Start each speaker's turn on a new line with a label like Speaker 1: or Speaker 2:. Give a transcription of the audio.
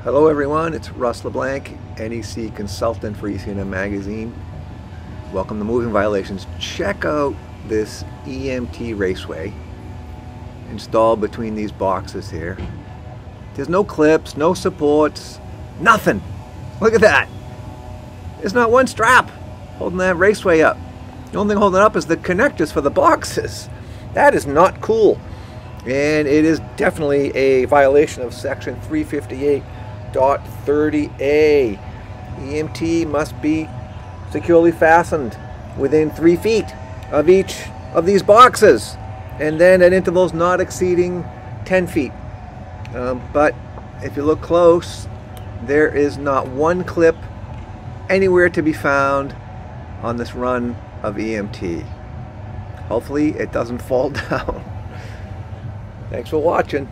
Speaker 1: Hello everyone, it's Russ LeBlanc, NEC consultant for EC&M Magazine. Welcome to Moving Violations. Check out this EMT raceway installed between these boxes here. There's no clips, no supports, nothing. Look at that. There's not one strap holding that raceway up. The only thing holding it up is the connectors for the boxes. That is not cool. And it is definitely a violation of section 358.30a. EMT must be securely fastened within 3 feet of each of these boxes, and then at intervals not exceeding 10 feet. But if you look close, there is not one clip anywhere to be found on this run of EMT. Hopefully it doesn't fall down. Thanks for watching.